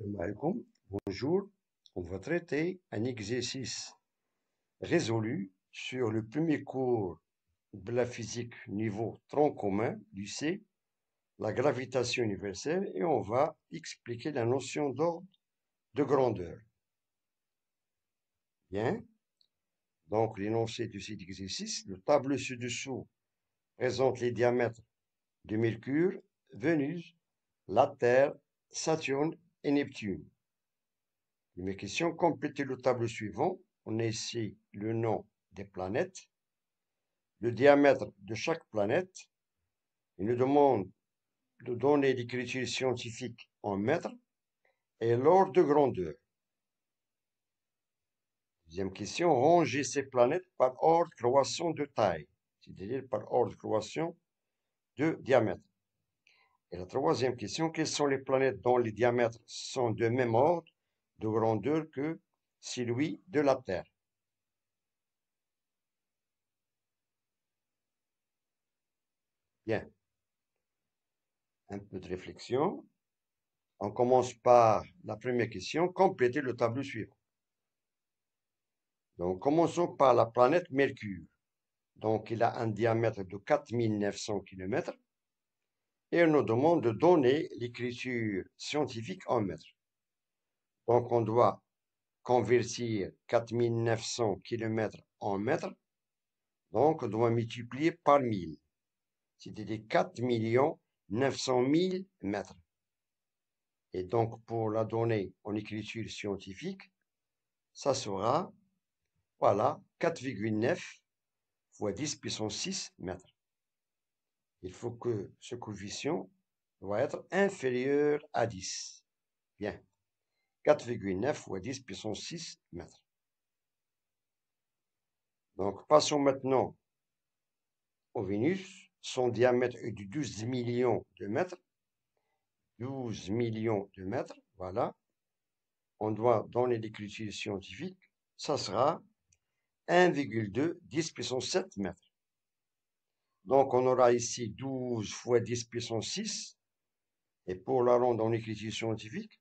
Malcolm, bonjour. On va traiter un exercice résolu sur le premier cours de la physique niveau tronc commun du C, la gravitation universelle, et on va expliquer la notion d'ordre de grandeur. Bien. Donc, l'énoncé de cet exercice, le tableau ci-dessous présente les diamètres de Mercure, Vénus, la Terre, Saturne et Neptune. Mes questions, complétez le tableau suivant. On a ici le nom des planètes, le diamètre de chaque planète. Il nous demande de donner l'écriture scientifique en mètres et l'ordre de grandeur. Deuxième question, rangez ces planètes par ordre croissant de taille, c'est-à-dire par ordre croissant de diamètre. Et la troisième question, quelles sont les planètes dont les diamètres sont de même ordre de grandeur que celui de la Terre? Bien. Un peu de réflexion. On commence par la première question, compléter le tableau suivant. Donc, commençons par la planète Mercure. Donc, il a un diamètre de 4900 km et on nous demande de donner l'écriture scientifique en mètres. Donc, on doit convertir 4900 km en mètres. Donc, on doit multiplier par 1000. C'est-à-dire 4 900 000 mètres. Et donc, pour la donner en écriture scientifique, ça sera, voilà, 4,9 fois 10 puissance 6 mètres. Il faut que ce coefficient doit être inférieur à 10. Bien. 4,9 fois 10 puissance 6 mètres. Donc, passons maintenant au Vénus. Son diamètre est de 12 millions de mètres. 12 millions de mètres, voilà. On doit donner l'écriture scientifique. Ça sera 1,2 10 puissance 7 mètres. Donc, on aura ici 12 fois 10 puissance 6. Et pour la rendre en écriture scientifique,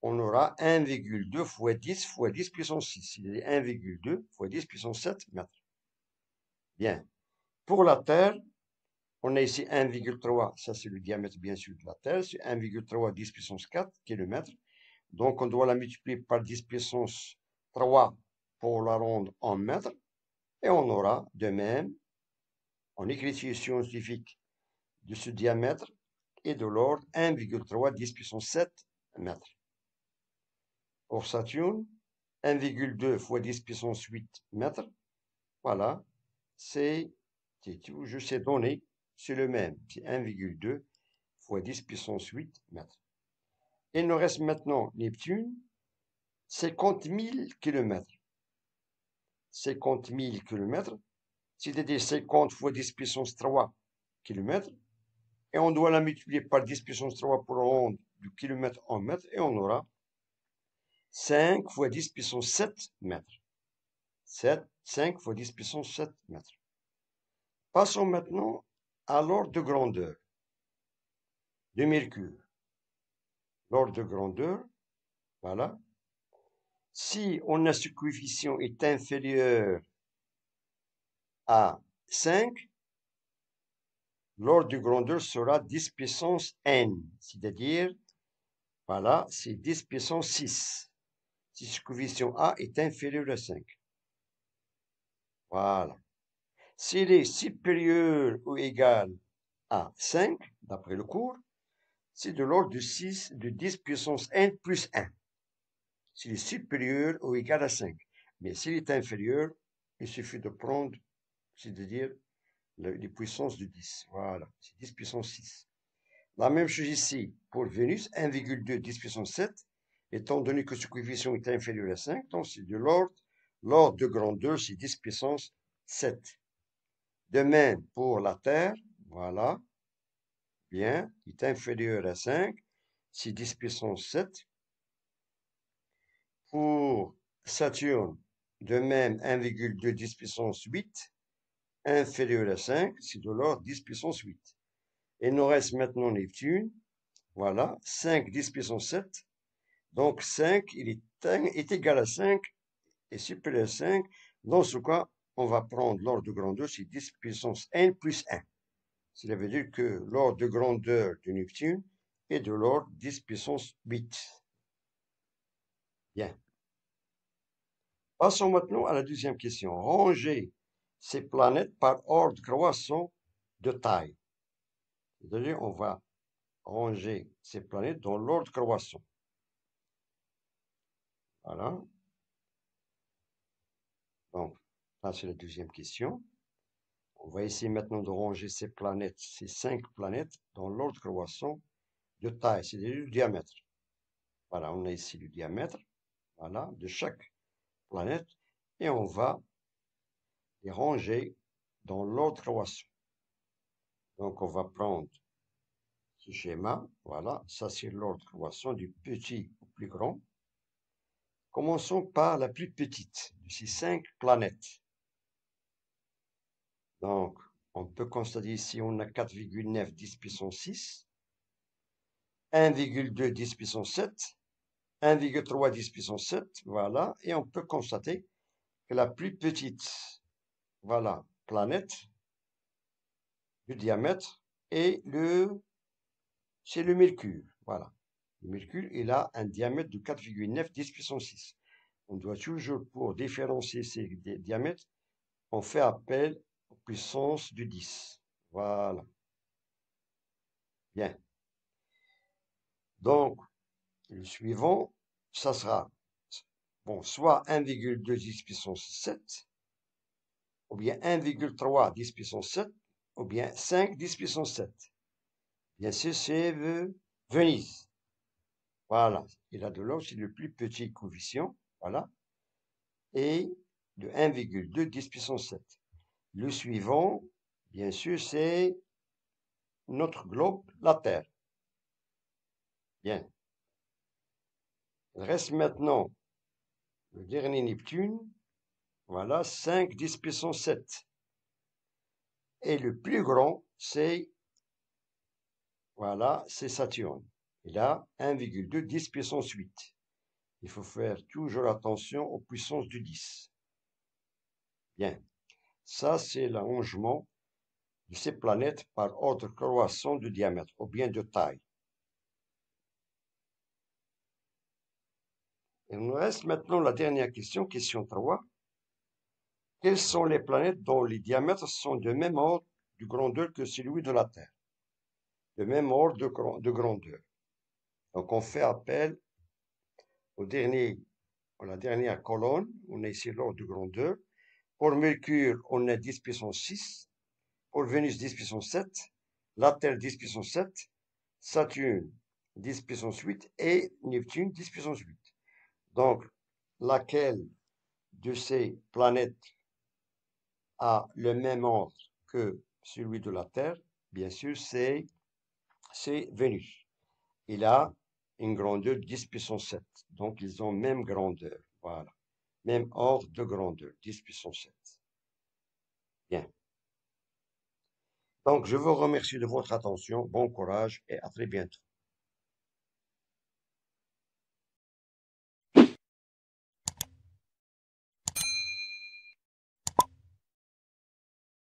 on aura 1,2 fois 10 fois 10 puissance 6. Il est 1,2 fois 10 puissance 7 mètres. Bien. Pour la Terre, on a ici 1,3. Ça, c'est le diamètre, bien sûr, de la Terre. C'est 1,3 10 puissance 4 km. Donc, on doit la multiplier par 10 puissance 3 pour la rendre en mètres. Et on aura de même, en écriture scientifique, de ce diamètre et de l'ordre 1,3 10 puissance 7 mètres. Pour Saturne, 1,2 fois 10 puissance 8 mètres. Voilà, je sais donner, c'est le même, c'est 1,2 fois 10 puissance 8 mètres. Il nous reste maintenant Neptune, 50 000 km. 50 000 km, c'est-à-dire 50 fois 10 puissance 3 km. Et on doit la multiplier par 10 puissance 3 pour rendre du kilomètre en mètre, et on aura 5 fois 10 puissance 7 mètres. 5 fois 10 puissance 7 mètres. Passons maintenant à l'ordre de grandeur de Mercure. L'ordre de grandeur, voilà. Si on a ce coefficient est inférieur à 5, l'ordre de grandeur sera 10 puissance n, c'est-à-dire, voilà, c'est 10 puissance 6. Si ce coefficient A est inférieur à 5. Voilà. S'il est supérieur ou égal à 5, d'après le cours, c'est de l'ordre de 10 puissance n plus 1. S'il est supérieur ou égal à 5. Mais s'il est inférieur, il suffit de prendre, c'est-à-dire les puissances de 10. Voilà, c'est 10 puissance 6. La même chose ici pour Vénus, 1,2 10 puissance 7. Étant donné que ce coefficient est inférieur à 5, donc c'est de l'ordre de grandeur, c'est 10 puissance 7. De même pour la Terre, voilà, bien, il est inférieur à 5, c'est 10 puissance 7. Pour Saturne, de même 1,2 10 puissance 8, inférieur à 5, c'est de l'ordre 10 puissance 8. Et nous reste maintenant Neptune, voilà, 5 10 puissance 7, Donc 5, est égal à 5 et supérieur à 5. Dans ce cas, on va prendre l'ordre de grandeur, c'est 10 puissance n plus 1. Cela veut dire que l'ordre de grandeur de Neptune est de l'ordre 10 puissance 8. Bien. Passons maintenant à la deuxième question. Ranger ces planètes par ordre croissant de taille. C'est-à-dire, on va ranger ces planètes dans l'ordre croissant. Voilà. Donc, ça, c'est la deuxième question. On va essayer maintenant de ranger ces planètes, ces 5 planètes, dans l'ordre croissant de taille, c'est-à-dire du diamètre. Voilà, on a ici le diamètre, voilà, de chaque planète, et on va les ranger dans l'ordre croissant. Donc, on va prendre ce schéma, voilà, ça c'est l'ordre croissant du petit au plus grand. Commençons par la plus petite de ces 5 planètes. Donc, on peut constater ici, on a 4,9 10 puissance 6, 1,2 10 puissance 7, 1,3 10 puissance 7, voilà, et on peut constater que la plus petite, voilà, planète du diamètre est c'est le Mercure, voilà. Le Mercure, il a un diamètre de 4,9 10 puissance 6. On doit toujours, pour différencier ces diamètres, on fait appel aux puissances du 10. Voilà. Bien. Donc, le suivant, ça sera bon, soit 1,2 10 puissance 7, ou bien 1,3 10 puissance 7, ou bien 5 10 puissance 7. Bien sûr, c'est Venise. Voilà. Et là, de l'autre, c'est le plus petit coefficient. Voilà. Et de 1,2 10 puissance 7. Le suivant, bien sûr, c'est notre globe, la Terre. Bien. Il reste maintenant le dernier Neptune. Voilà, 5 10 puissance 7. Et le plus grand, c'est, voilà, c'est Saturne. Il a 1,2 10 puissance 8. Il faut faire toujours attention aux puissances du 10. Bien. Ça, c'est l'arrangement de ces planètes par ordre croissant de diamètre, ou bien de taille. Il nous reste maintenant la dernière question, question 3. Quelles sont les planètes dont les diamètres sont de même ordre de grandeur que celui de la Terre? De même ordre de grandeur. Donc, on fait appel à la dernière colonne. On a ici l'ordre de grandeur. Pour Mercure, on a 10 puissance 6. Pour Vénus, 10 puissance 7. La Terre, 10 puissance 7. Saturne, 10 puissance 8. Et Neptune, 10 puissance 8. Donc, laquelle de ces planètes a le même ordre que celui de la Terre? Bien sûr, c'est Vénus. Il a une grandeur de 10 puissance 7. Donc, ils ont même grandeur. Voilà. Même ordre de grandeur, 10 puissance 7. Bien. Donc, je vous remercie de votre attention. Bon courage et à très bientôt.